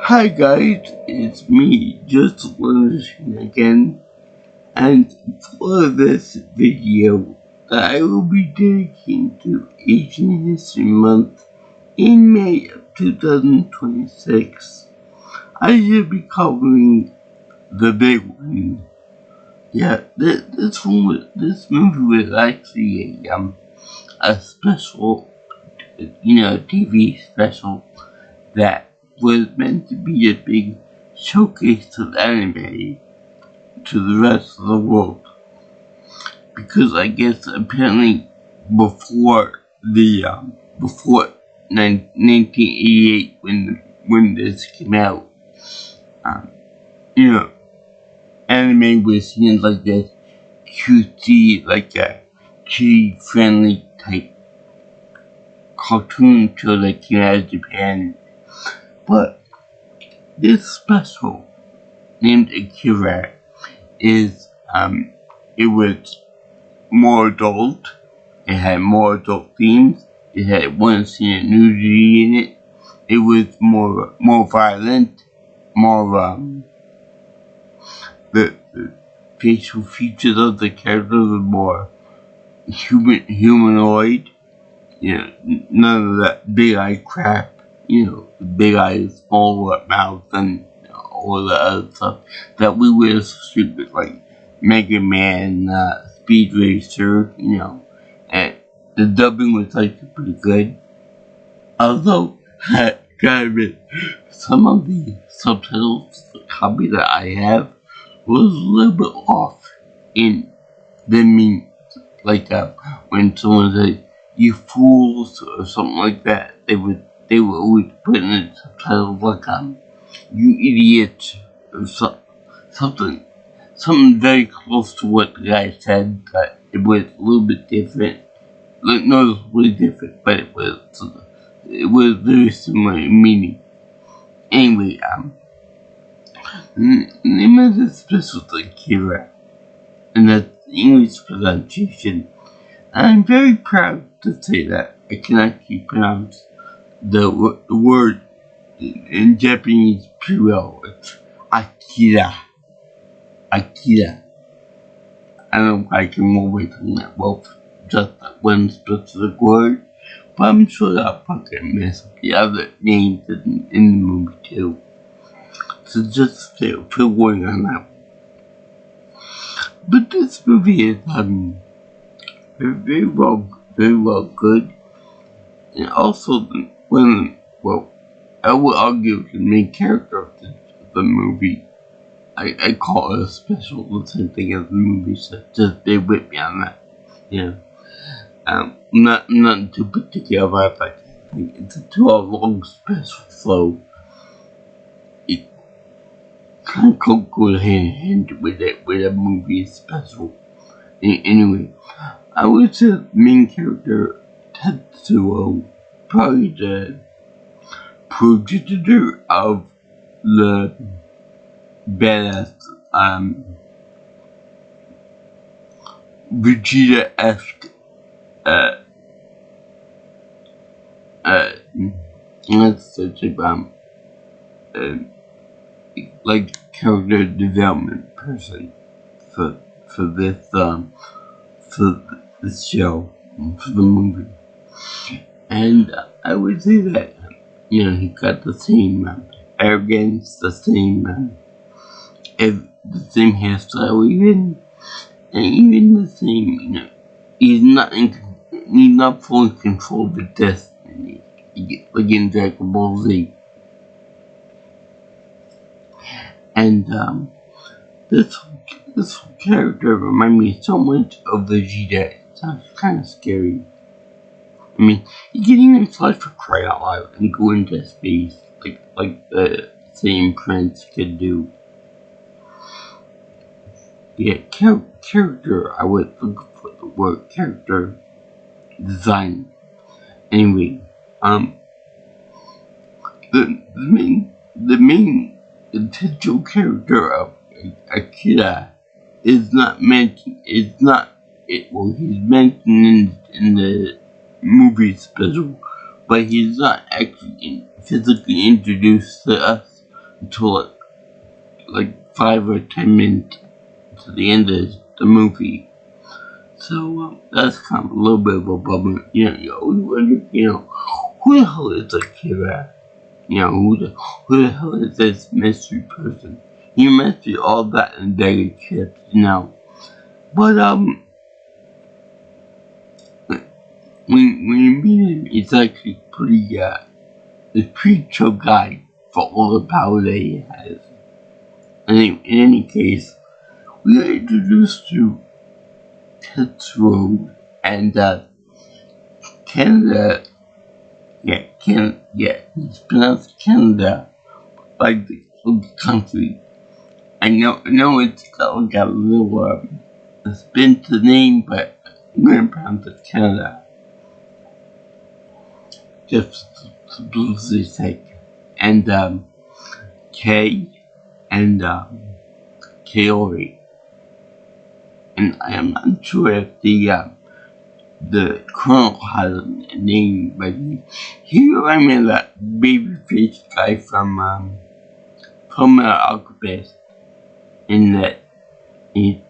Hi guys, it's me, just listening again, and for this video that I will be dedicating to Asian History Month in May of 2026, I should be covering the big one. Yeah, this movie was actually a special, TV special that was meant to be a big showcase of anime to the rest of the world. Because I guess apparently before before 1988 when this came out, um, you know, anime was seen like this cutesy, like a kid friendly type cartoon show that came out of Japan. But this special named Akira is it was more adult. It had more adult themes. It had one scene of nudity in it. It was more violent, more the facial features of the characters were more humanoid. None of that big eye crap. The big eyes, small mouth, and all the other stuff that we would associate with, like Mega Man, Speed Racer, and the dubbing was like pretty good. Although, I gotta admit, some of the subtitles, the copy that I have, was a little bit off in the meaning. Like when someone said "you fools" or something like that, they would always put in the subtitles like "you idiots" or something very close to what the guy said, but it was a little bit different. Like noticeably different, but it was very similar in meaning. Anyway, the name of this special is Akira, and that's the English pronunciation. I'm very proud to say that I can actually pronounce the word in Japanese pretty well. It's Akira. Akira. I don't know if I can always from that well just that one specific word, but I'm sure that I'll probably mess up the other names in the movie too. So just feel warning on that. But this movie is very well good, and also I will argue the main character of the movie. I call it a special, the same thing as the movie, so just bear with me on that. I'm not too particular about that. I think it's a 2-hour-long special, so it kind of goes hand in hand with a movie special. Anyway, I would say the main character Tetsuo, probably the progenitor of the badass Vegeta-esque let's say like character development person for this for this show, for the movie. And I would say that he got the same arrogance, the same hairstyle, even the same. He's not fully in control of the destiny, like in Dragon Ball Z. And this character reminds me so much of Vegeta. It sounds kind of scary. I mean, you can even fly for crying out loud and go into space like the same Prince could do. Yeah, character. I would look for the word character design. Anyway, the main titular character of Akira is not mentioned. It's not it. Well, he's mentioned in the movie special, but he's not actually physically introduced to us until like 5 or 10 minutes to the end of the movie. So that's kind of a little bit of a bummer. You always wonder, who the hell is Akira? Who the hell is this mystery person? He mentioned all that in Daily Chips, But when you meet him, he's actually a pretty chill guy for all the power that he has. In any case, we are introduced to Ted's Road and Canada. It's pronounced Canada, like the country. I know it's got like a little spin to the name, but I'm gonna pronounce it Canada. Just for simplicity's sake. And K and Kaori. And I am not sure if the colonel has a name, but he reminded me of that baby face guy from Alchemist, in that he's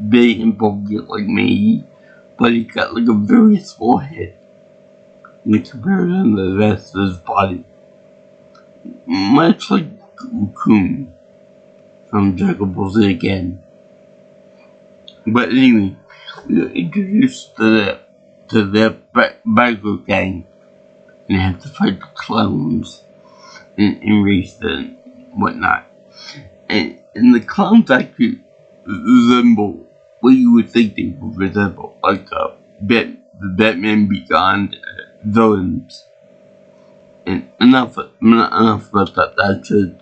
big and bulky like me, but he's got like a very small head in comparison to the rest of his body. Much like Raccoon from Dragon Ball Z again. But anyway, we were introduced to the biker gang and have to fight the clowns and race them and whatnot. And the clowns actually resemble what you would think they would resemble, like the Batman Beyond villains. And enough about that. That's just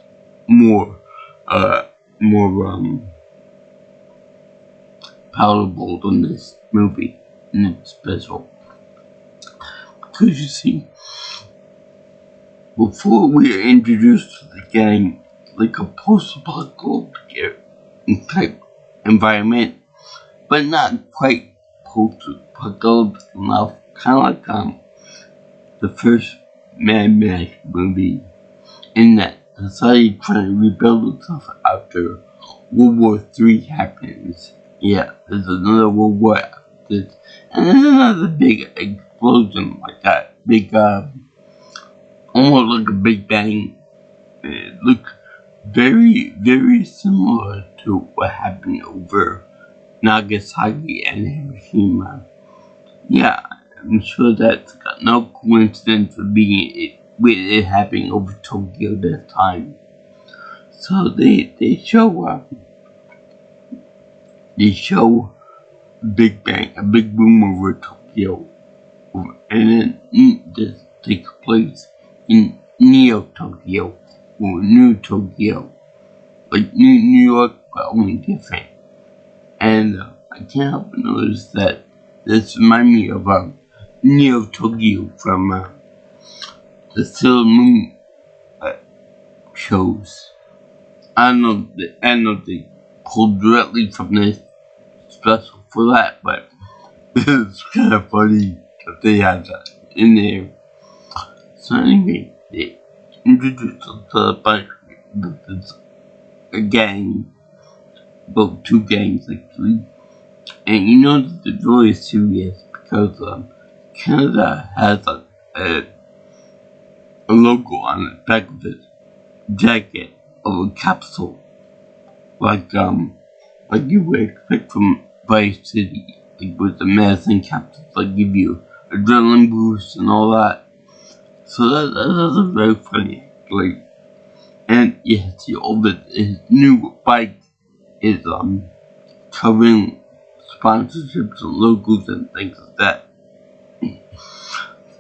more palatable than this movie, and it's special. Because you see, before we are introduced to the gang, like a post-apocalyptic type environment, but not quite post-apocalyptic enough, kind of like the first Mad Max movie, in that society trying to rebuild itself after World War III happens. Yeah, there's another World War after this, and there's another big explosion like that. Big, almost like a Big Bang. It looks very, very similar to what happened over Nagasaki and Hiroshima. Yeah, I'm sure that's got no coincidence with it happening over Tokyo this time. So they show Big Bang, a big boom over Tokyo, and then this takes place in Neo Tokyo or New Tokyo, like New York, but only different. And I can't help but notice that this reminds me of Neo Tokyo from the Sailor Moon shows. I don't know if they pulled directly from this special for that, but it's kind of funny that they had that in there. So anyway, they introduced us to a bunch of a gang, both two gangs actually, and you know that the joy is serious because Canada has a logo on the back of its jacket of a capsule, like you would expect from Vice City, like with the medicine capsules that give you adrenaline boost and all that. So that's a very funny, like, and yes, his new bike is covering sponsorships and logos and things like that.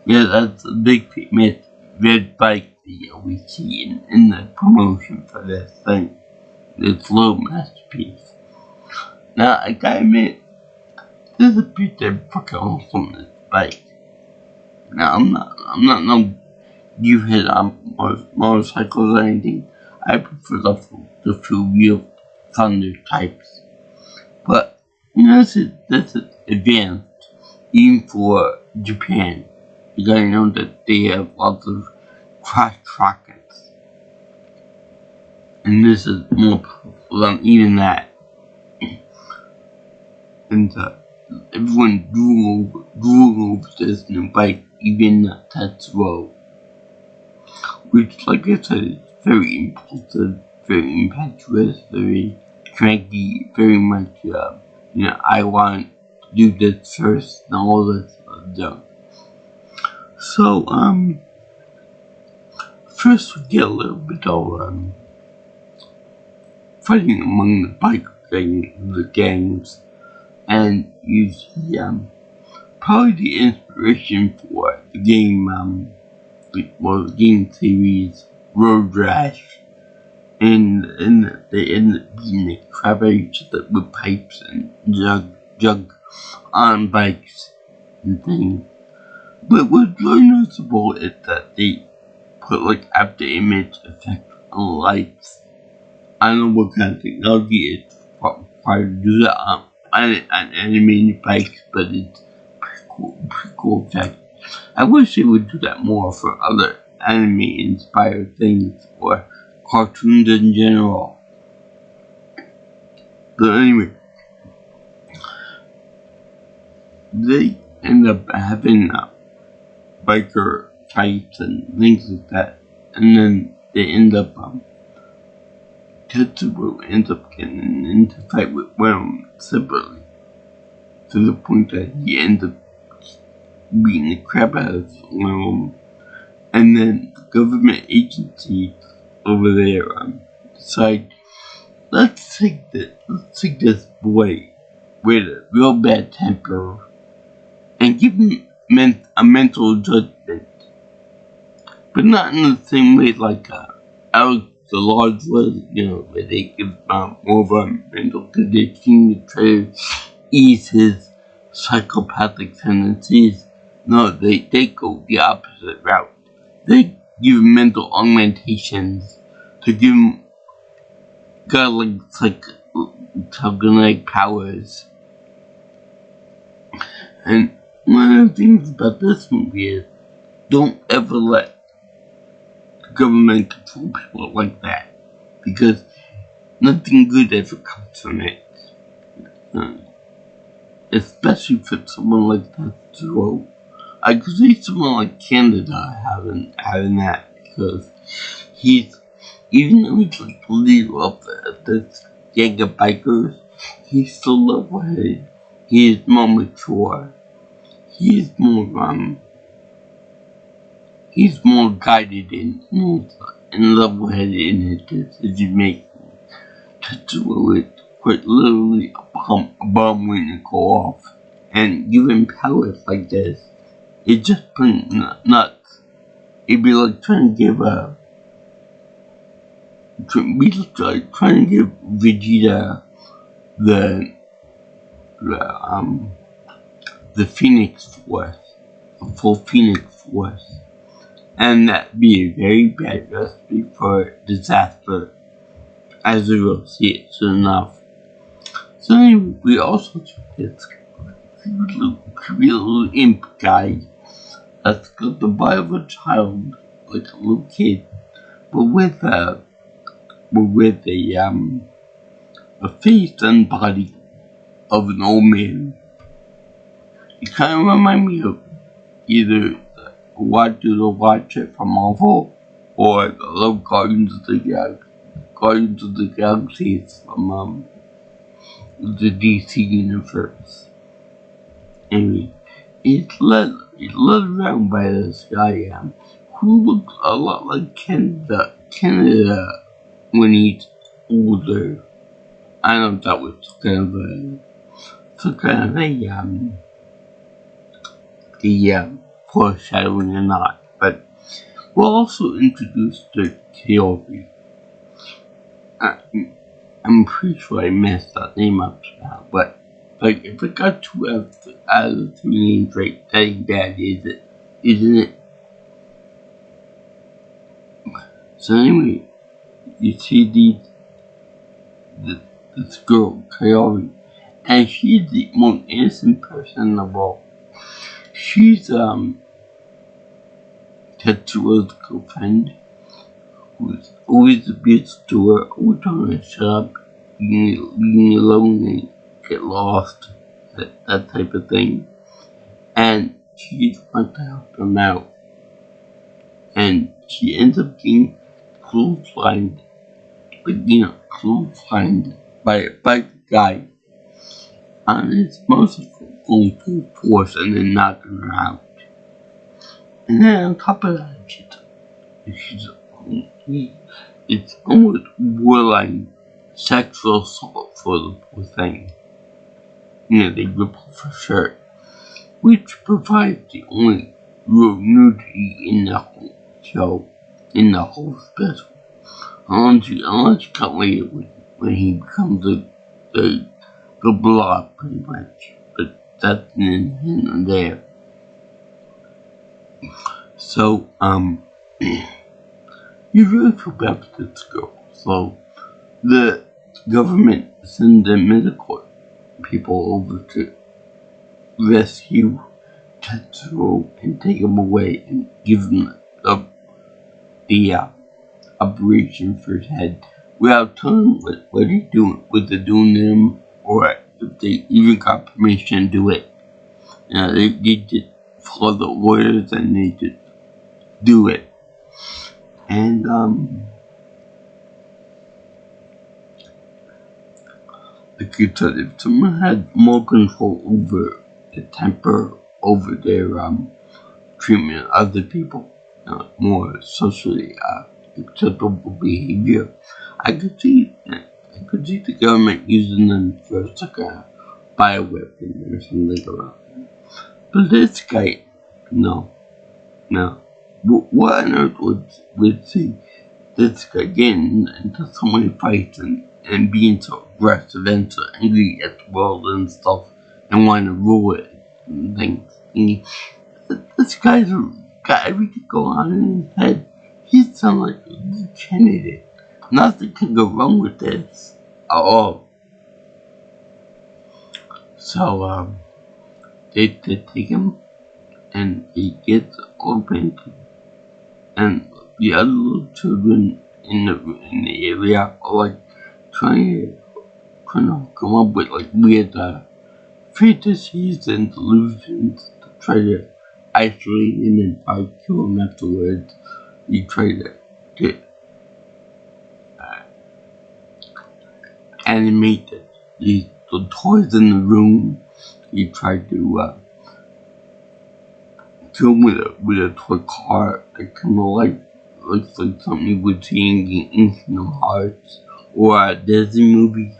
Yeah, that's a big famous red bike that we see in the promotion for this thing. This little masterpiece. Now, I gotta admit, there's a pretty damn fucking awesome this bike. Now, I'm not no gearhead on motorcycles or anything. I prefer the two-wheel thunder types. But, this is advanced, even for Japan. You gotta know that they have lots of crash rockets. and this is more powerful than even that. And everyone drew over this new bike, even Tetsuo, which, like I said, is very impulsive, very impetuous, very cranky, very much, I want to do this first and all this junk. So, first we get a little bit of fighting among the gangs, and you see probably the inspiration for the game, the game series Road Rash, and they end up beating the crap out of each other with pipes and jug on bikes and things. But what's really noticeable is that they put like after image effect on lights. I don't know what kind of technology is required to do that on animated bikes, but it's pretty cool effect. I wish they would do that more for other anime inspired things or cartoons in general. But anyway, they end up having biker fights and things like that, and then they end up Tetsuo ends up getting into a fight with Worm separately, to the point that he ends up beating the crap out of Worm, and then the government agency over there decide, let's take this boy with a real bad temper and give him a mental judgment, but not in the same way like Alex the Lodge was, where they give more of a mental condition to try to ease his psychopathic tendencies. No, they go the opposite route. They give him mental augmentations to give him godlike powers. And one of the things about this movie is, don't ever let the government control people like that, because nothing good ever comes from it. Especially for someone like that. I could see someone like Canada having that, because even though he's like the leader of this gang of bikers, he's still level-headed. He is more mature. He's more guided and level-headed in his decision making. Tetsuo is quite literally a bomb waiting to go off, and giving powers like this, it's just pretty nuts. It'd be like trying to give Vegeta the Phoenix Force, a full Phoenix Force, and that'd be a very bad recipe for disaster, as we will see it soon enough. So anyway, we also took this little imp guy that's got the body of a child, like a little kid, but with a face and body of an old man. It kind of reminds me of either the Watcher from Marvel or the little Guardians of the Galaxy from the DC universe. Anyway, it's led around by this guy who looks a lot like Canada when he's older. I don't know if that was kind of a foreshadowing or not, but we're also introduced to Kaori. I'm pretty sure I messed that name up now, but like if it got 2 out of 3 names right, that ain't bad, isn't it? So anyway, you see this girl, Kaori, and she's the most innocent person in the world. She's Tetsuo's girlfriend, was always abusive to her, always telling her to shut up, leave me alone, and get lost, that type of thing. And she just wanted to help him out. And she ends up getting clotheslined, clotheslined by the guy on his motorcycle going full force and then knocking her out. And then on top of that, it's almost borderline sexual assault for the poor thing. They rip off her shirt, which provides the only real nudity in the whole show, in the whole special. Unless you cut later when he becomes the blob, pretty much. But that's in and there. So, you really feel bad for this girl. So, the government sends the medical people over to rescue Tetsuo and take him away and give him the operation for his head without telling him what he's doing, what they're doing to him, or if they even got permission to do it. They just follow the orders and they just do it. And like you said, if someone had more control over the temper, over their treatment of other people, more socially acceptable behavior, I could see the government using them for like a bioweapon or something like that. But this guy, no. What on earth would see this guy getting into so many fights and being so aggressive and so angry at the world and stuff and wanting to rule it and things? This guy's got everything going on in his head. He sounds like a candidate. Nothing can go wrong with this at all. So, they take him and he gets opened, and the other little children in the area are like trying to come up with like weird fantasies and delusions to try to isolate him and try to kill him afterwards. You try to get animate the toys in the room. You try to kill him with a toy car that kind of looks like something you would see in Kingdom Hearts or a Disney movie.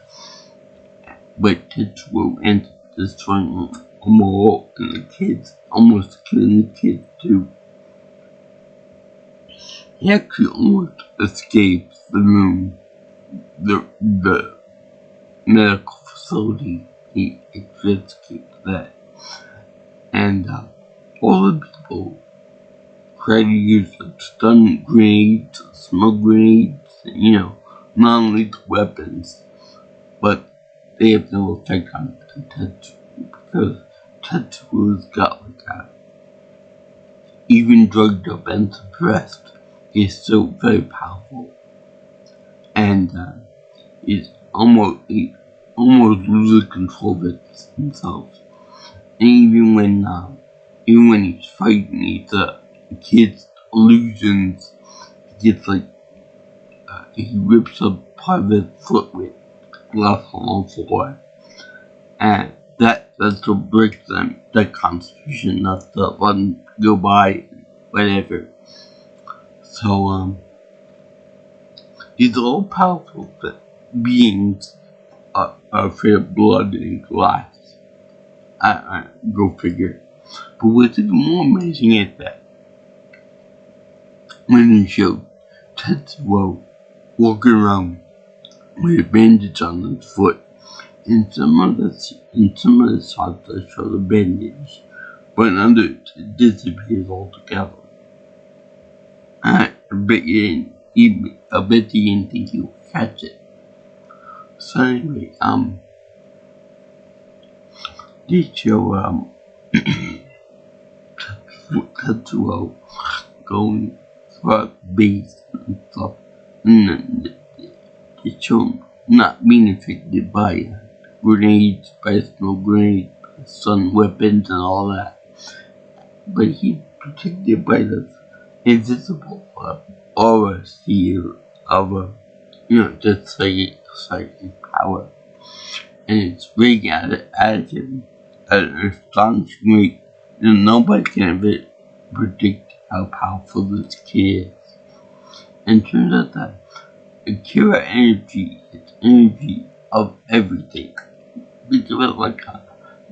But Tetsuo ends up destroying a mall and the kids, almost killing the kids too. He actually almost escapes the room, the medical facility. He just escaped that. And all the people try to use stun grenades, smoke grenades, non-lethal weapons, but they have no effect on Tetsuo because Tetsuo's got even drugged up and suppressed, he's still very powerful, and he almost loses control of it himself. And even when he's fighting these kids' illusions, he gets he rips up part of his foot with glass on the floor, and that's what breaks them, the constitution, not to let them go by, whatever. So these all powerful beings are afraid of blood and glass. I go figure. But what's even more amazing is that when he showed Tetsuo walking around with a bandage on his foot, and some of the shots that show the bandage, but in others it disappears altogether. I bet you didn't think you would catch it. So anyway, they show Tetsuo going for a base and stuff, and then they show him not being affected by grenades, by snow grenades, stun weapons, and all that. But he's protected by the invisible aura sphere of just psychic power. And it's big at him at an astonishing rate. Nobody can ever predict how powerful this kid is. And it turns out that Akira energy is energy of everything. Think of it like a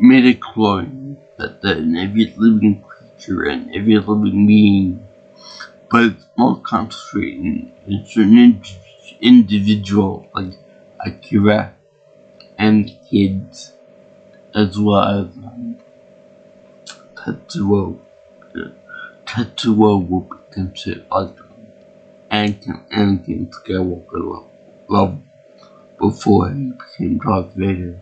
midichlorian that in every living creature and every living being, but it's more concentrated in certain individuals like Akira and kids, as well as Tetsuo. Tetsuo will be considered like Anakin Skywalker level before he became Darth Vader.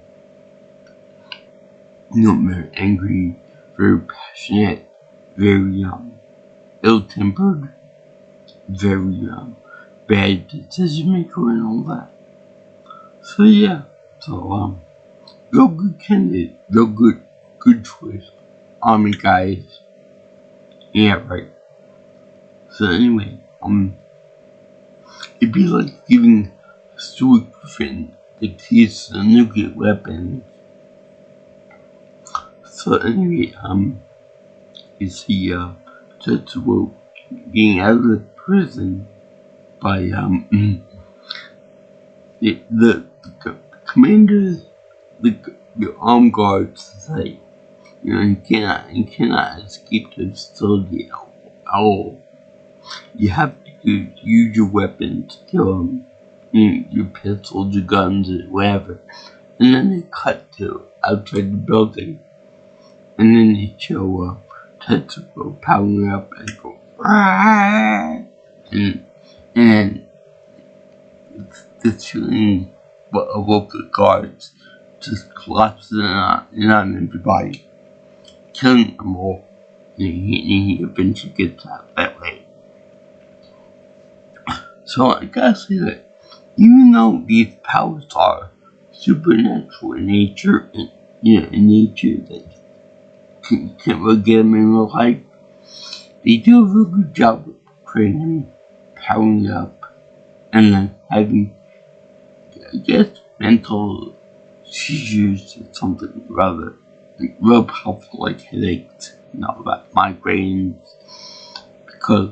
Very angry, very passionate, very ill-tempered, very bad decision maker and all that. So yeah, real good candidate, real good choice. Army guys. Yeah, right. So anyway, it'd be like giving Stuart Griffin the keys to the nuclear weapons. So anyway, you see, Tetsuo getting out of prison by, the commanders, the armed guards say, you cannot escape the facility at all. You have to use your weapons, your pistols, your guns, or whatever. And then they cut to outside the building. And then they show Tetsuo powering up and go, Aah! and then the shooting of the guards just collapses in on everybody, killing them all. And he eventually gets out that way. So I gotta say that even though these powers are supernatural in nature, that you can't really get them in real life, they do a real good job of portraying him powering up and then having, I guess, mental seizures or something rather, like real powerful, like headaches and all that, migraines, because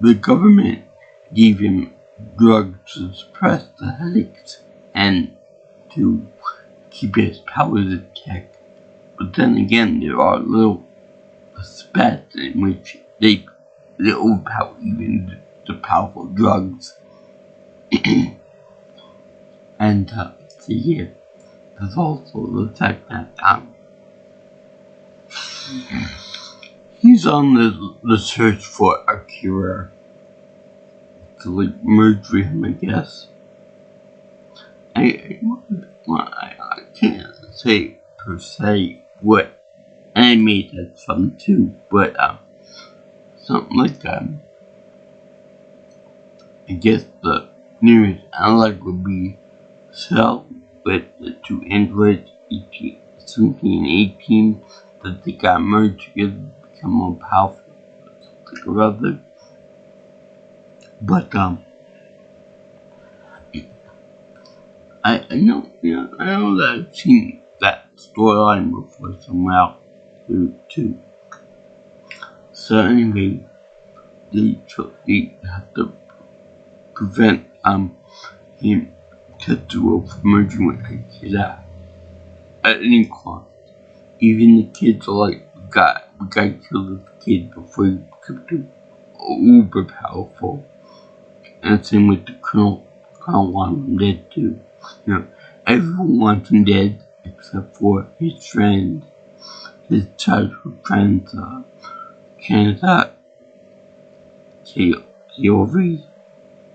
the government gave him drugs to suppress the headaches and to keep his powers in check. But then again, there are little spats in which they overpower even the powerful drugs. And so yeah, there's also the fact that he's on the search for Akira to merge with him, I guess. I can't say per se what anime that's from too, but something like I guess the nearest analog would be Cell with the two androids 17 and 18 that they got merged together to become more powerful, something or other. But I know that I've seen that storyline before somewhere else too. So anyway, they have to prevent him Tetsuo from merging with Akira at any cost. Even the kids are like, we gotta kill this kid before he becomes uber powerful. And same with the Colonel wants him dead too. Everyone wants him dead except for his friend, his childhood friends, Canada, Kaori,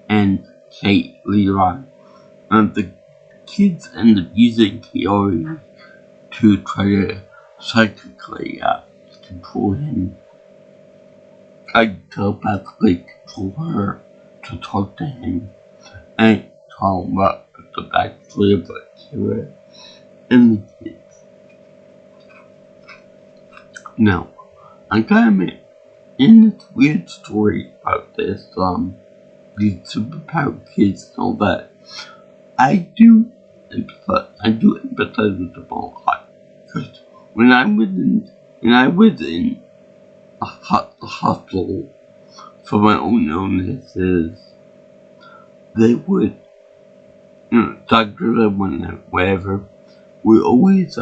and Kate Leroy. And the kids end up using Kaori to try to psychically control him. Telepathically control her to talk to him and tell him about the backstory of Akira and the kids. Now, I gotta admit, in this weird story about these superpowered kids and all that, I do empathize with them a lot. Because when I was in a hospital for my own illnesses, they would, doctors and whatever, would always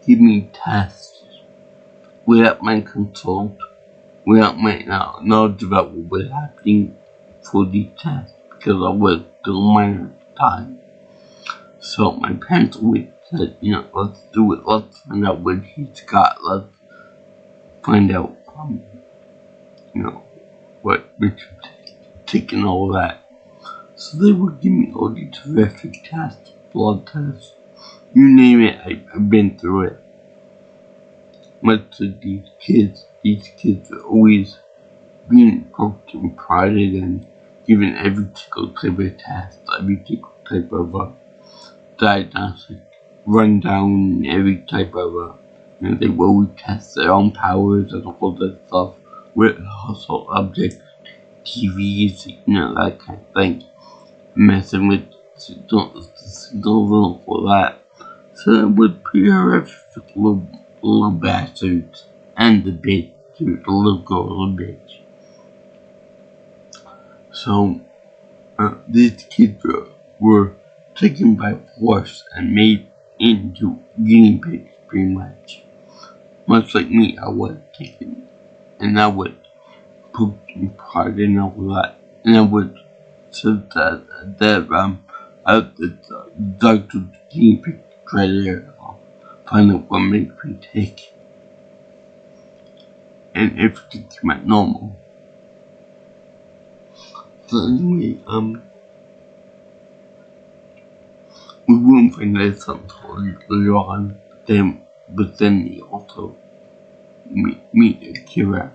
give me tests without my consult, without my knowledge about what was happening for these tests, because I was still minor at the time. So my parents always said, let's do it, let's find out what he's got, let's find out, what Richard's taking all that. So they would give me all these terrific tests, blood tests, you name it, I've been through it. Much of these kids are always being poked and prodded and given every single type of test, every single type of diagnostic rundown, every type of, they will always test their own powers and all that stuff with household objects, TVs, that kind of thing. Messing with signals for that. So it would be horrific little bastards and the bitch, the little girl, the bitch. So these kids were taken by force and made into guinea pigs, pretty much. Much like me, I was taken, and I would poke and prod and all that, and I would say that the doctor guinea pig try to find out what makes me tick, and everything came out normal. So anyway, we wouldn't find this until later on. But then they also meet Akira,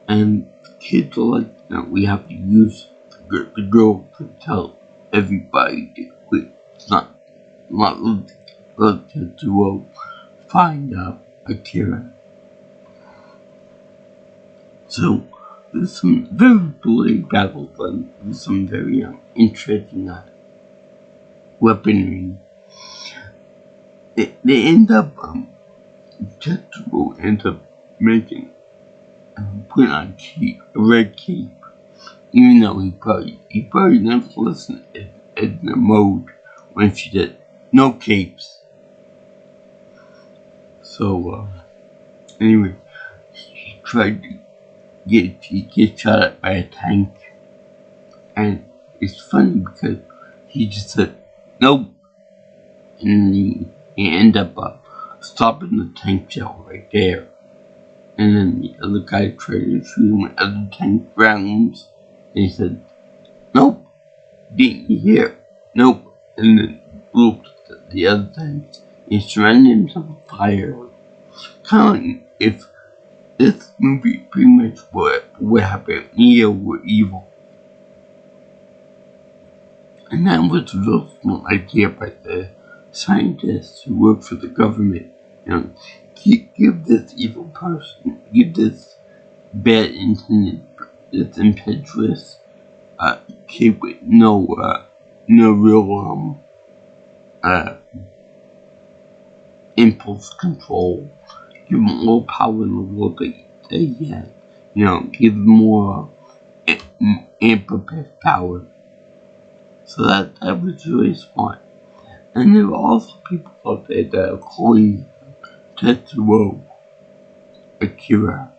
and kids are like, we have to use the girl to tell everybody to quit. It's not to find Akira. So there's some very bloody battles and there's some very interesting weaponry. They end up Tetsuo ends up making putting on a red cape, even though he probably never listened in the mode when she did no capes. So anyway, she tried to get shot at by a tank, and it's funny because he just said nope, and he ended up stopping the tank shell right there. And then the other guy tried to shoot him with other tank rounds, and he said nope, didn't you hear? Nope. And then looked at the other tanks and surrounded himself with fire. Kind of like if this movie pretty much what happened. Neo were evil. And that was a real smart idea by the scientists who work for the government. Give this evil person, give this bad intended, this impetuous kid with no real impulse control. Give him all power in the world that he had. Give him more amplified power. So that was really smart. And there were also people out there that are calling Tetsuo Akira,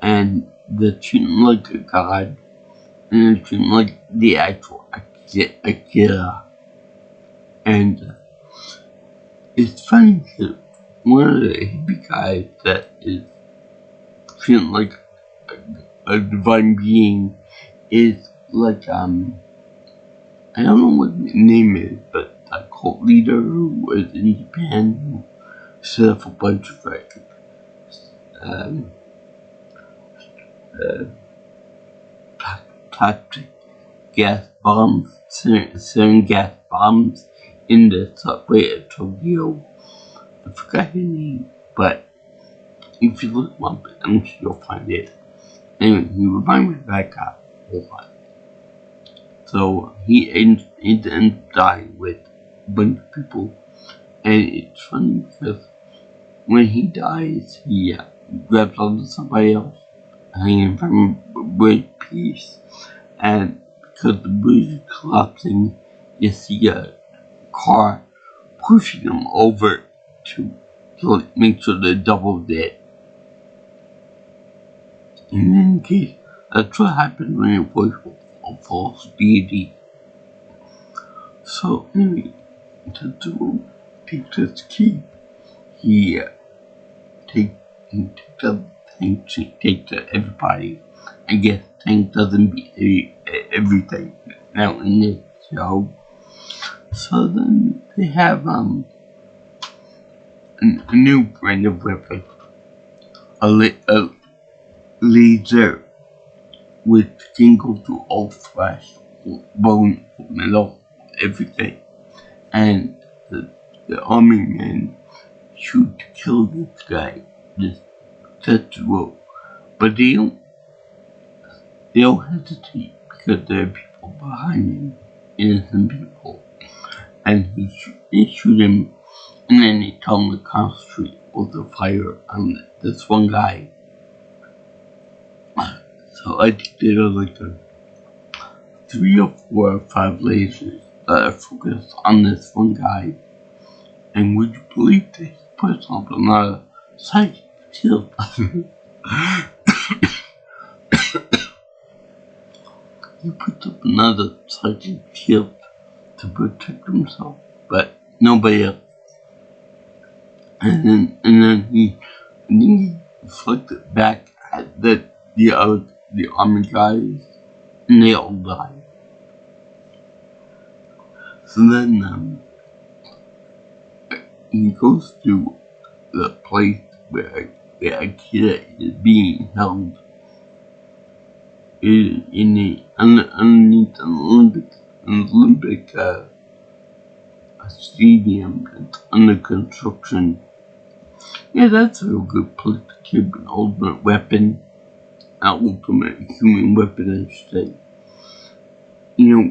and they're treating like a god, and they're treating like the actual Akira. And it's funny because one of the hippie guys that is treating like a divine being is like I don't know what his name is, but a cult leader who was in Japan who set up a bunch of toxic gas bombs, seven gas bombs in the subway of Tokyo. I forgot his name, but if you look him up, I'm sure you'll find it. Anyway, he reminded me of that guy a lot. So he ends up dying with a bunch of people. And it's funny because when he dies, he grabs onto somebody else, hanging from a bridge piece. And because the bridge is collapsing, you see a car pushing him over to make sure they're double dead. In any case, that's what happened when it was a false deity. So anyway, Tetsuo takes his key. He takes the tank, takes everybody. I guess tank doesn't beat everything now in this show. So then they have a new brand of weapon, a laser which can go through all flesh, bone, metal, everything. And the army men shoot to kill this guy, this Tetsuo. But they don't hesitate because there are people behind him, innocent people. And they shoot him, and then they tell him to concentrate with the fire on this one guy. So I think there are like 3 or 4 or 5 lasers that are focused on this one guy. And would you believe they put something on a psychic shield? He puts up another psychic shield to protect himself, but nobody else. And then he reflected back at the army guys, and they all died. So then he goes to the place where Akira is being held underneath an Olympic stadium that's under construction. Yeah, that's a real good place to keep an ultimate weapon. Ultimate human weapon, I should say. You know,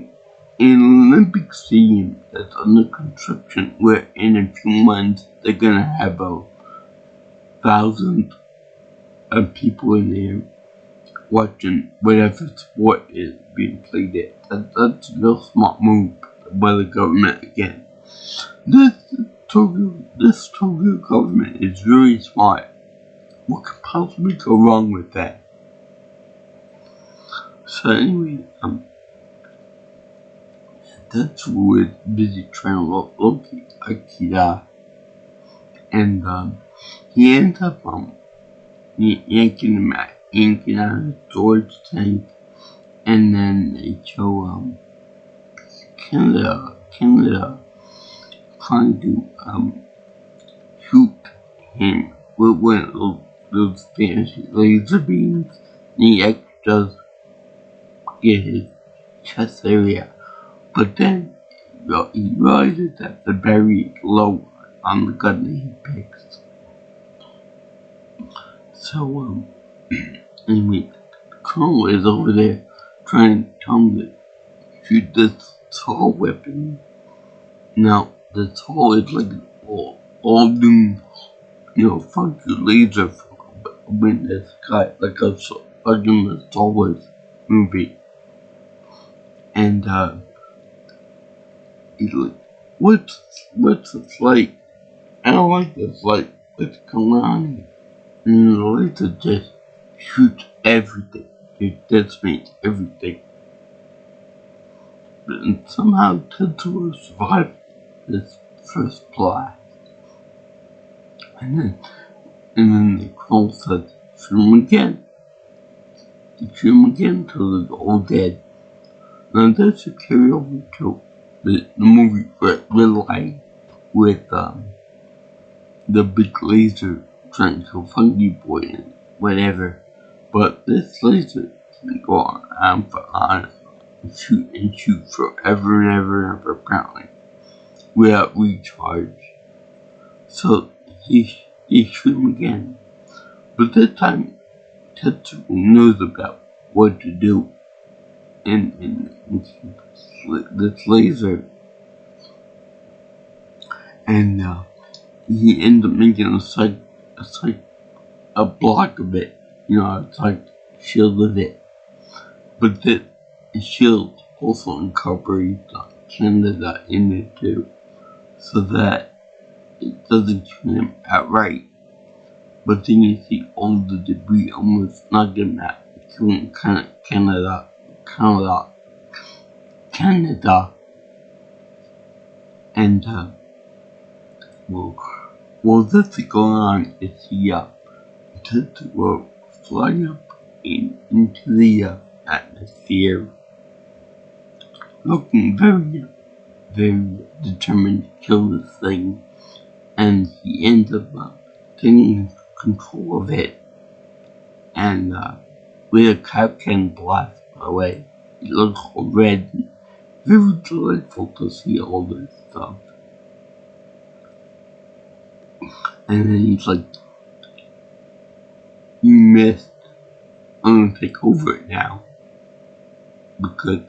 in an Olympic stadium that's under construction, where in a few months they're gonna have 1,000 of people in there watching whatever sport is being played at. That's a real smart move by the government again. This Tokyo government is very smart. What could possibly go wrong with that? So anyway, that's who is busy trying to locate Akira, and he ends up yanking out his storage tank, and then they show Canada trying to shoot him with one of those fancy laser beams, and he actually does get his chest area, but then he realizes that the battery is low on the gun that he picks. So anyway, the colonel is over there trying to tell him to shoot this tall weapon. Now the tall is like an all new, funky laser in the sky, like a fucking Star Wars movie. And he's like, what's this like? I don't like this light. What's going on here? And the laser just shoots everything. It decimates everything. And somehow Tetsuo survived this first blast. And then the colonel said, shoot him again. They shoot him again till they're all dead. Now that should carry over to the movie Red Light with the big laser trying to kill Funky Boy and whatever. But this laser and go on for on shoot and shoot forever and ever and ever apparently without recharge. So he shoot him again. But this time Tetsuo knows about what to do and this laser, and he ends up making a block of it, it's like shield of it. But the shield also incorporates Canada in it too, so that it doesn't kill him outright. But then you see all the debris almost knock him out, killing Canada. And while this is going on, it's Tetsuo flying up into the atmosphere, looking very, very determined to kill this thing, and he ends up taking control of it, and with a Capcan blast away. It looks red, very delightful to see all this stuff. And then he's like, "You missed. I'm gonna take over it now." Because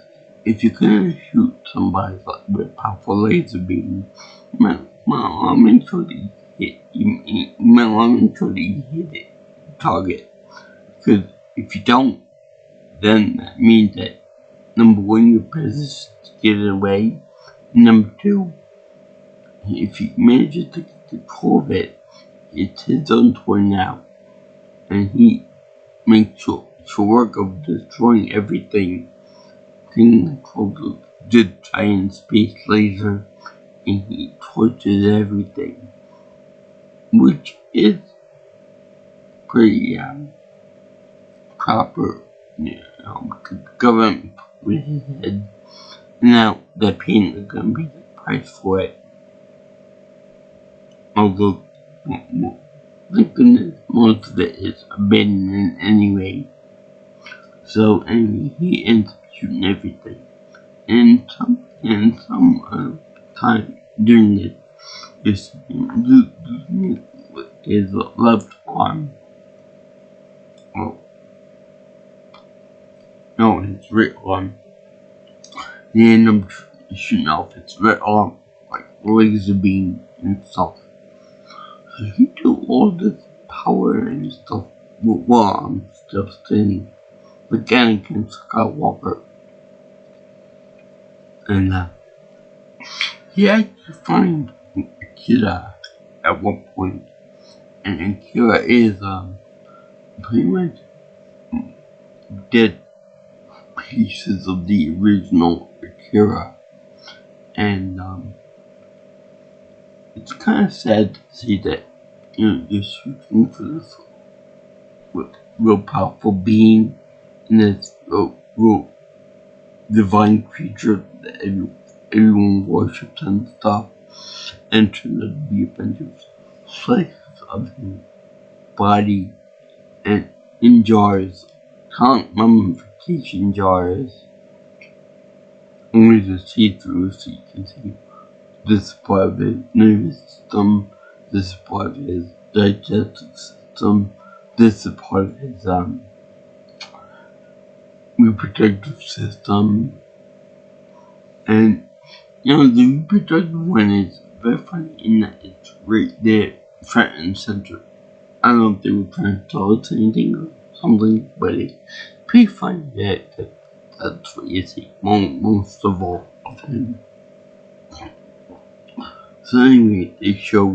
if you're gonna shoot somebody with a powerful laser beam, you might make sure that you hit. You might want to make sure that you hit it, target. Because if you don't, then that means that number one, your position to get it away. Number two, if he manages to get control of it, it's his own toy now, and he makes short work of destroying everything. Taking control of the giant space laser, and he torches everything, which is pretty proper. Government with his head. Now the pain is gonna be the price for it. Although, thank goodness, most of it is abandoned anyway. So anyway, he ends up shooting everything. And some time during this, losing his left arm. Oh, no, his right arm. He ended up shooting off his right arm like laser beam and stuff. So he do all this power and stuff while I'm still standing with Anakin Skywalker. And he actually finds Akira at one point, and Akira is pretty much dead pieces of the original Akira, and it's kind of sad to see that you're shooting for this real powerful being and this real divine creature that everyone worships and stuff, and turned out to be a bunch of slices of his body and in jars, mummification jars, only to see through, so you can see this part of his nervous system, this part of his digestive system, this is part of his reproductive system. And the reproductive one is very funny in that it's right there, front and center. I don't know if they were trying to tell us anything or something, but it's pretty funny that that's what you see most of all of him. So anyway, they show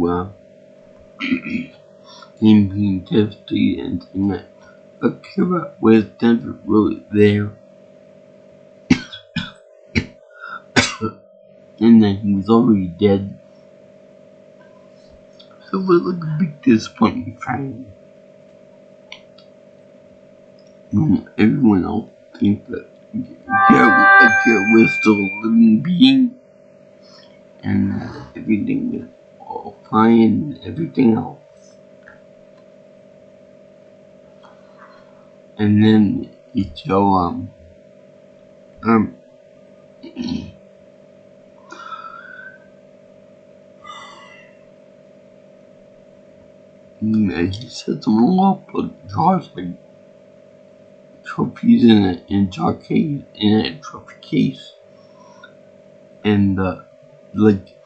him being devastated and saying that Akira was never really there, and that he was already dead. So it was like a big disappointment for him. Everyone else thinks that Akira was still a living being, and everything was all fine and everything else. And then he show um he set them all up with jars like trophies in jar case in a trophy case, and like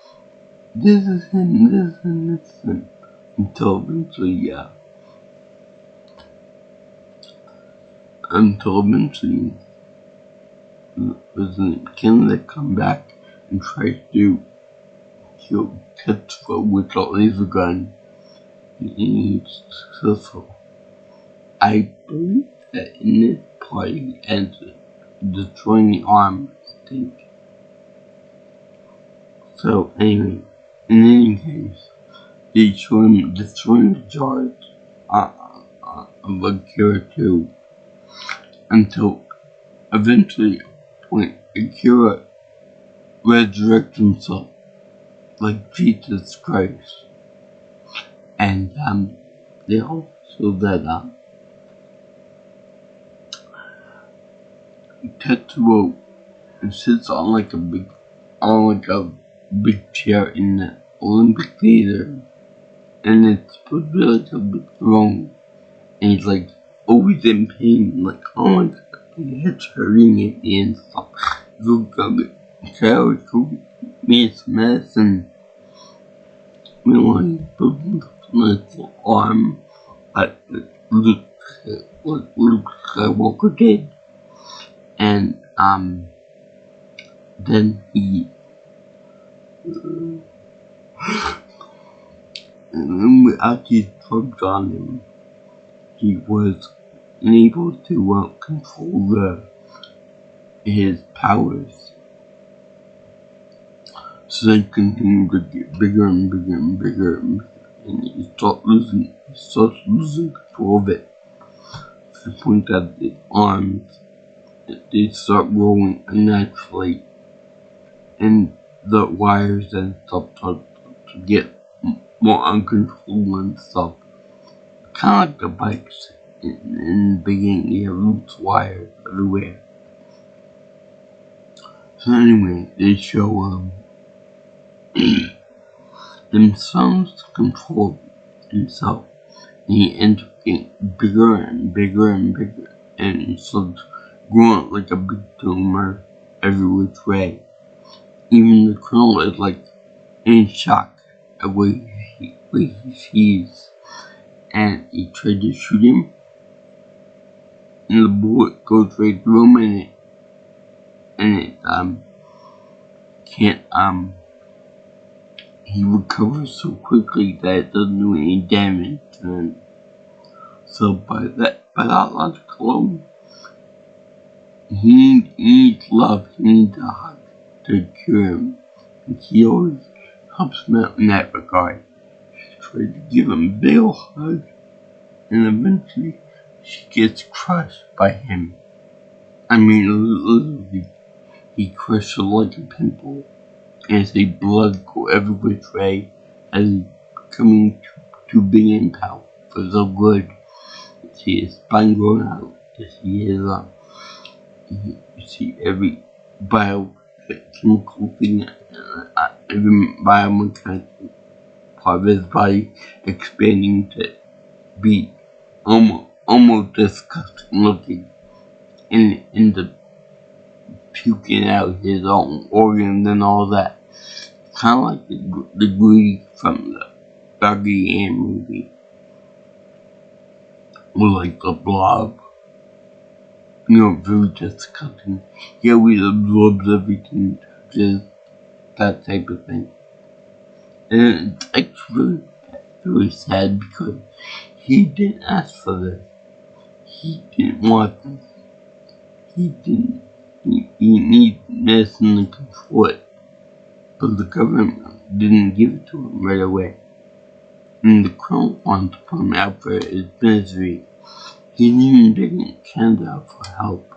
this is him, this and this and until eventually President Kennedy come back and try to kill Tetsuo with a laser gun. He's successful. I believe that in this part he ends destroying the arm, I think. So anyway, in any case, they show him destroying the jars of Akira 2 until eventually when Akira resurrects himself like Jesus Christ. And they also that Tetsuo sits on like a big chair in the Olympic Theater, and it's supposed to be like a big throne, and he's like always in pain, like oh my god, it's hurting at the end stuff. So makes medicine. Meanwhile, he's building a nice little arm like Luke Skywalker did, and then he without these drugs on him, he was unable to control his powers. So they continued to get bigger and bigger and bigger, and he starts losing control of it. To the point that the arms, they start growing unnaturally, and the wires and stuff start to get more uncontrollable and stuff. Kind of like the bikes in the beginning, they have loose wires everywhere. So anyway, they show themselves to control himself, and he ends up getting bigger and bigger and bigger, and he starts growing like a big tumor every which way. Even the colonel is like in shock at what he sees, and he tried to shoot him, and the bullet goes right through him, and it can't he recovers so quickly that it doesn't do any damage to him. So by that logic alone, he needs love, he needs a hug to cure him. And he always helps him out in that regard. She tries to give him a big ol' hug, and eventually she gets crushed by him. I mean, literally, he crushed her like a pimple, and the blood go every which way as he's becoming too big and powerful for so good. You see his spine growing out. You see his you see every biochemical thing, every biomechanical part of his body expanding to be almost disgusting looking, in the puking out his own organs and all that. Kind of like the greedy from the Doggy Ann movie. Or like the Blob. Very disgusting. He always absorbs everything, just that type of thing. And it's actually very sad because he didn't ask for this. He didn't want this. He didn't. He needs medicine to control it. But the government didn't give it to him right away. And the colonel wanted to put him out for his misery. He didn't even beg Canada for help.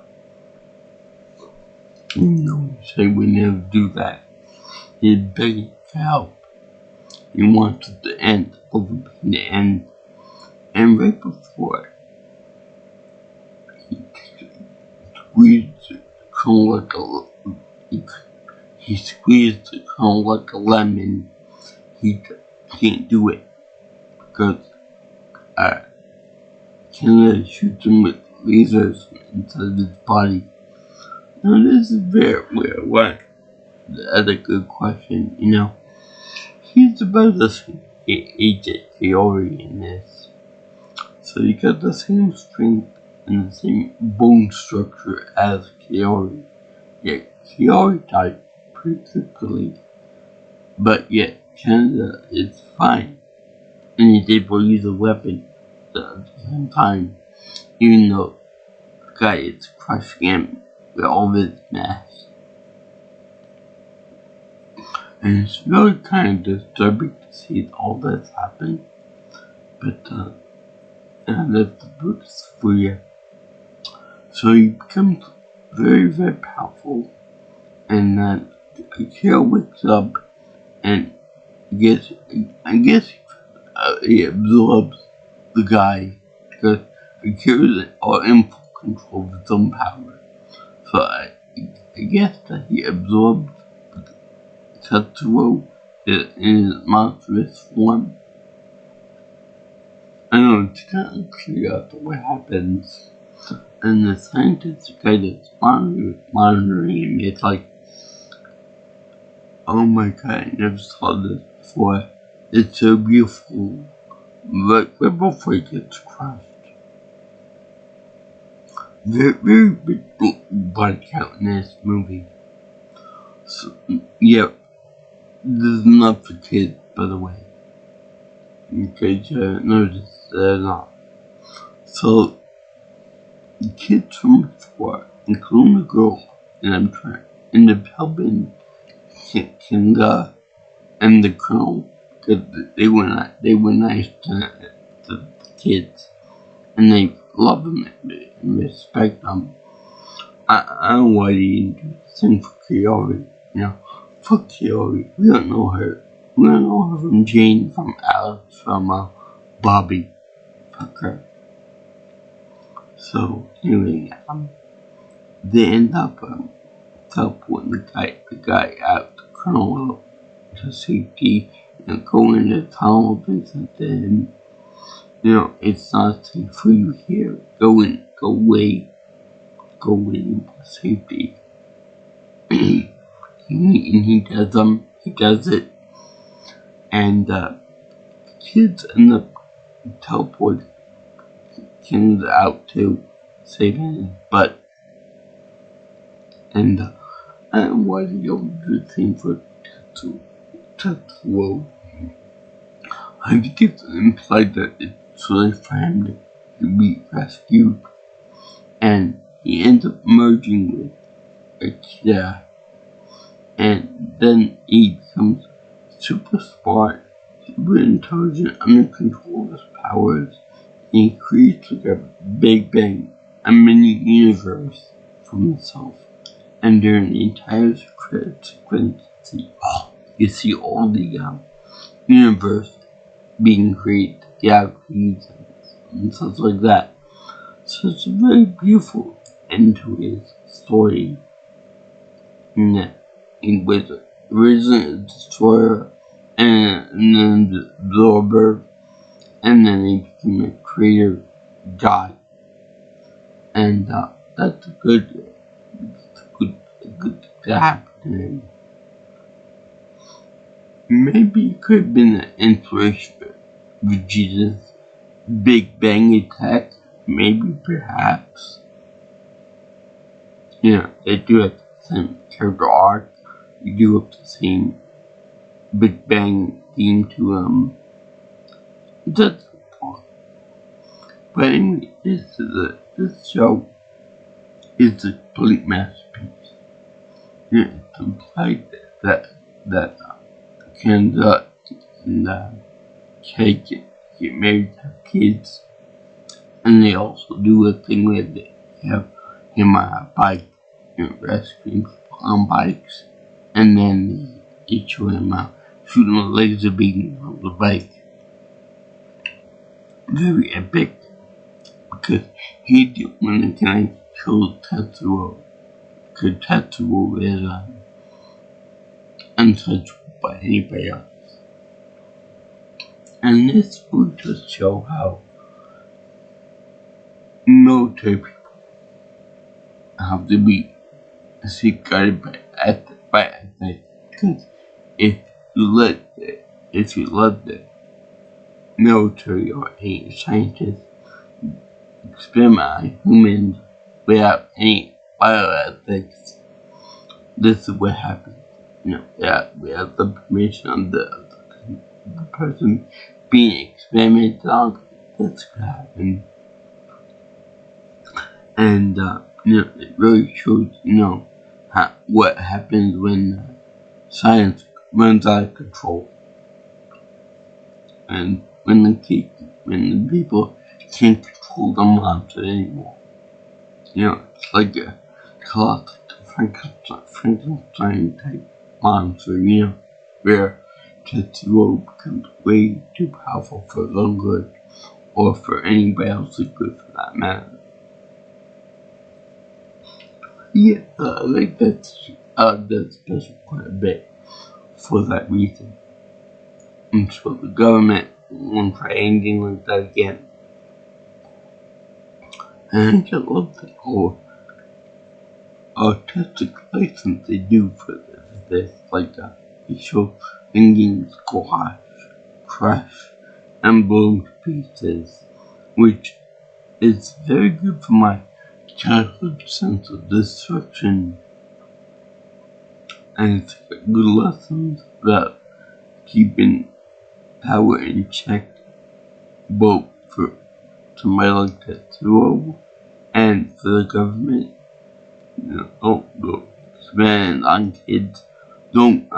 Even though he said we never do that. He's begging for help. He wanted the end, overpay the end. And right before he squeezed the cone like he squeezed the cone like a lemon. He can't do it because Canada shoots him with lasers inside of his body. Now this is very weird. What? That's a good question. He's about the same age as Fiore in this. So you got the same strength and the same bone structure as Fiore. Yet Fiore died pretty quickly. But yet Canada is fine. And he's able to use a weapon at the same time. Even though the guy is crushing him with all his mass. And it's really kind of disturbing to see all this happen. But that's the Buddhist for you. So he becomes very, very powerful. And then Akira wakes up and I guess he absorbs the guy because Akira's in full control of his own power. So I guess that he absorbs Tetsuo in his monstrous form. I know it's kind of clear what happens. And the scientist guy that's monitoring him, it's like, oh my god, I never saw this before. It's so beautiful. Right before he gets crushed. Very, very big body count in this movie. So, yeah, this is not for kids, by the way. In case you haven't noticed, they're not. So, the kids from before, including the girl, and end up helping Kinga and the colonel, because they were nice to the kids, and they love them and respect them. I don't know why they didn't do the same for Kiori. Fuck Kiori. We don't know her. We don't know her from Jane, from Alex, from Bobby. Fuck her. So anyway, they end up teleporting the guy out, the colonel out to safety, and go in the tunnel and to him. It's not safe for you here. Go away to safety. and he does it, and kids end up teleporting Kins out to saving his butt. And why did you do the same for Tetsuo? I think it's implied that it's really for him to be rescued, and he ends up merging with Akira, and then he becomes super smart, super intelligent, under control of his powers. He creates like a Big Bang, a mini universe for himself, and during the entire credit sequence, you see all the universe being created, galaxies and stuff like that. So it's a very beautiful end to his story. He was originally a destroyer, and then the absorber, and then he became a creator god. And that's a good thing to happen to him. Maybe it could have been an inspiration for Vegeta's Big Bang attack. Maybe, perhaps. They do have the same character arc. You do have the same Big Bang theme to that's the point. But anyway, this show is a complete masterpiece. It's implied that Canada and Kay get married, have kids, and they also do a thing where they have him on a bike, rescuing people on bikes, and then they show him shooting a laser beam on the bike. Very epic, because he didn't want to killed Tetsuo, because Tetsuo is untouchable by anybody else. And this would just show how military people have to be secreted by ethics. Because if you let the military or any scientists experiment on humans without any bioethics, this is what happens. Without the permission of the person being experimented on, this could happen. And it really shows what happens when science runs out of control, and when the people can't control the monster anymore. It's like a classic Frankenstein type monster, where Tetsuo becomes way too powerful for his own good, or for anybody else's good for that matter. Yeah, I like that special quite a bit for that reason. And so the government won't try anything like that again. And I just love the whole artistic license they do for this. Like they show thinking squash, crash, and blown to pieces, which is very good for my childhood sense of destruction. And it's good lessons about keeping power in check, both for somebody like Tetsuo and for the government. Don't go spend on kids. Don't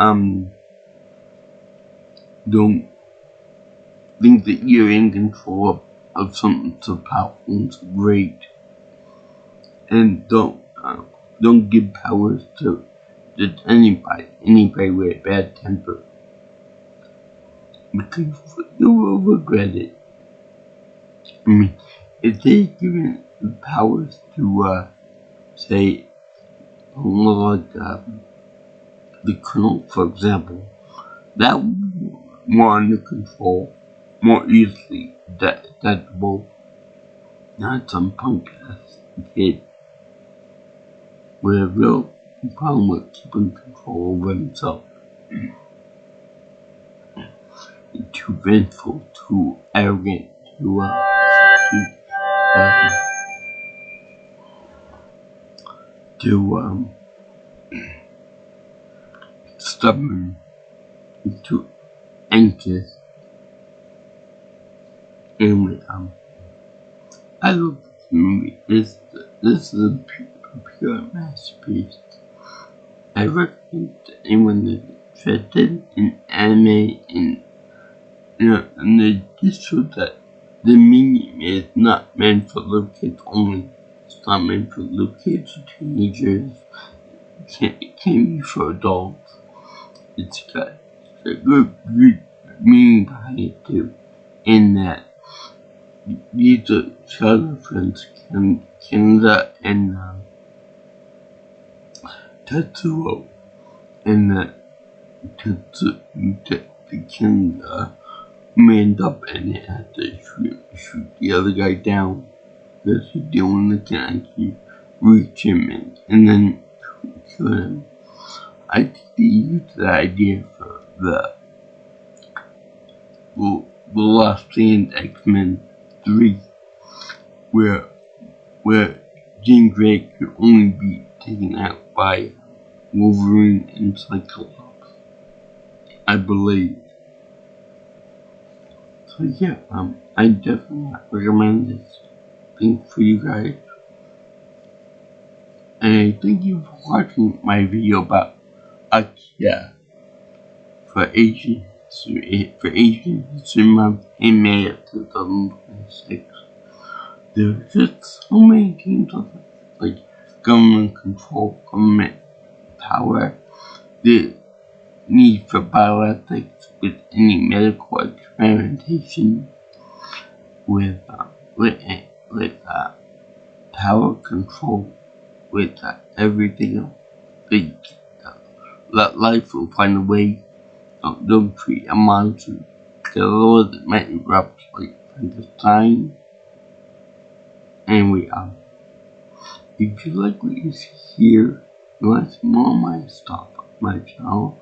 think that you're in control of something so powerful and so great. And don't give powers to just anybody with a bad temper, because you will regret it. I mean, if they given the powers to say, like the Colonel, for example, that would be more under control, more easily detectable, not some punk ass kid with a real problem with keeping control over himself. Too vengeful, too arrogant, too stubborn, too anxious. Anyway, I love this movie. This is a pure masterpiece. I recommend to anyone that's interested in anime and they just show that the medium is not meant for little kids only. It's not meant for little kids or teenagers. It can't be for adults. It's got a good meaning behind it too, in that these are childhood friends, Canada and Tetsuo, and that Canada manned up and it had to shoot the other guy down because the only one that can actually reach him and then kill him. I think they used that idea for the Last Stand X-Men 3, where Jean Grey could only be taken out by Wolverine and Cyclops, I believe. So yeah, I definitely recommend this thing for you guys. And thank you for watching my video about Akira for Asian History Month in May of 2026. There are just so many themes of it, like government control, government power, the need for bioethics with any medical experimentation, with power control with everything else. They, that life will find a way. Don't treat a monster. The Lord that might erupt like Frankenstein. Anyway, if you like what you see here, you want some more of my stuff on my channel,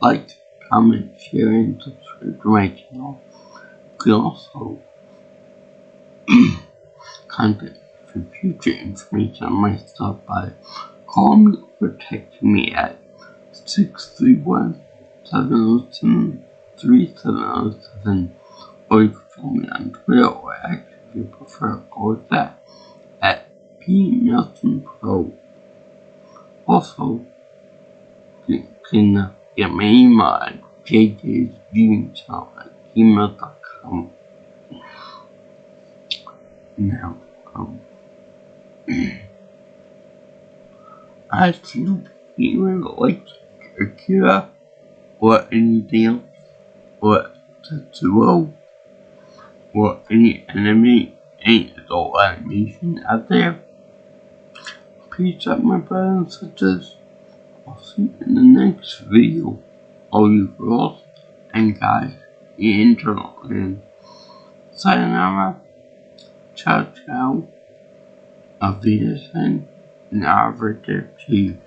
like, comment, share, and subscribe to my channel. You can also contact for future information on my stuff by calling me or texting me at 631-707-3707, or you can follow me on Twitter, or actually if you prefer, go with that at PNelsonPro. Also, you can get my email at jjsviewingchannel@gmail.com. Now, I still even like Akira or anything else, or Tetsuo, or any adult animation out there. Peace out, my brothers and sisters. I'll see you in the next video. All you girls and guys, the internal and sayonara, ciao ciao, auf Wiedersehen, and arrivederci.